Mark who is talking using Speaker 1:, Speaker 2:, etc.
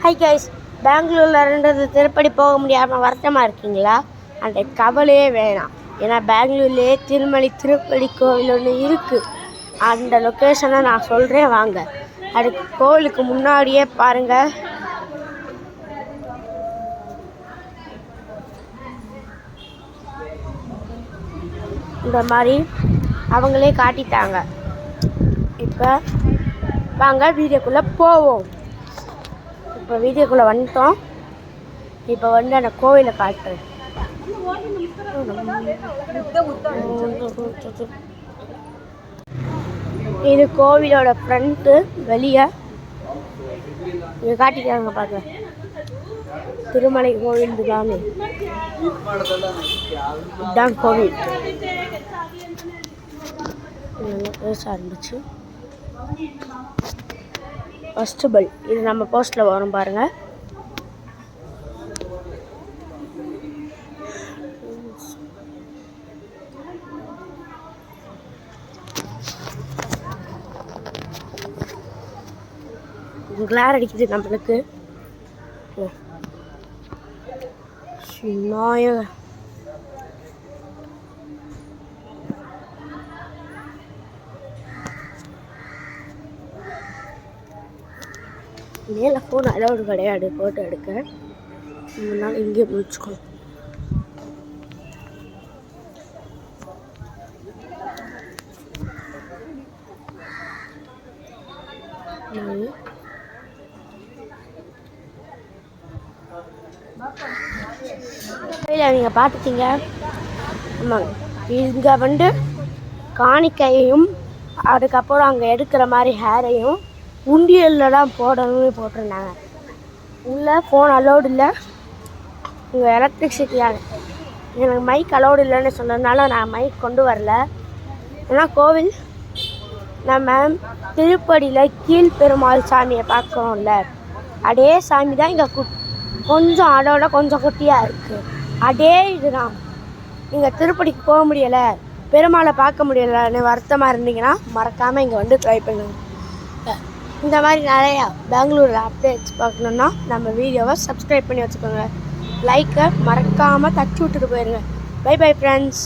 Speaker 1: Hi guys, பெங்களூரில் இருந்தது திருப்பதி போக முடியாமல் வருத்தமாக இருக்கீங்களா? அந்த கவலையே வேணாம். ஏன்னா பெங்களூர்லேயே திருப்பதி கோவில் ஒன்று இருக்குது. அந்த லொக்கேஷனை நான் சொல்கிறேன் வாங்க. அதுக்கு கோவிலுக்கு முன்னாடியே பாருங்கள், இந்த மாதிரி அவங்களே காட்டிட்டாங்க. இப்போ வாங்க வீடியோக்குள்ளே போவோம். இப்போ வீடியோக்குள்ளே வந்துட்டோம். இப்போ அந்த கோவிலை காட்டுறேன். இது கோவிலோட ஃப்ரண்ட்டு. வெளியே இது காட்டிக்கிறாங்க பார்க்க. திருமலை கோவில் தானே, இதுதான் கோவில். நல்லா பெருசாக இருந்துச்சு. ஃபஸ்ட்டு பல் இது நம்ம போஸ்ட்டில் வரும் பாருங்கள். கிளார் அடிக்குது நம்மளுக்கு. மேலே ஃபோன் அலவுடு கிடையாது ஃபோட்டோ எடுக்க. முன்னால் இங்கேயே முடிச்சுக்கணும். நீங்கள் பார்த்துட்டீங்க. ஆமாங்க, இங்கே காணிக்கையும் அதுக்கப்புறம் அங்கே எடுக்கிற மாதிரி ஹேரையும் உண்டியலில் தான் போடணும்னு போட்டிருந்தாங்க. உள்ளே ஃபோன் அலோடு இல்லை. இங்கே எலக்ட்ரிசிட்டியாக எனக்கு மைக் அலோடு இல்லைன்னு சொன்னதுனால நான் மைக் கொண்டு வரல. ஏன்னா கோவில் நம்ம திருப்பதியில் கீழ்பெருமாள் சாமியை பார்க்குறோம்ல, அதே சாமி தான் இங்கே கொஞ்சம் அதோட கொஞ்சம் குட்டியாக இருக்குது. அதே இதுதான். நீங்கள் திருப்பதிக்கு போக முடியலை, பெருமாளை பார்க்க முடியலைன்னு வருத்தமாக இருந்தீங்கன்னா மறக்காமல் இங்கே ட்ரை பண்ணுங்கள். இந்த மாதிரி நிறையா பெங்களூரில் அப்டேட்ஸ் பார்க்கணுன்னா நம்ம வீடியோவை சப்ஸ்கிரைப் பண்ணி வச்சுக்கோங்க. லைக்கை மறக்காமல் தட்டி விட்டுட்டு போயிடுங்க. Bye bye friends.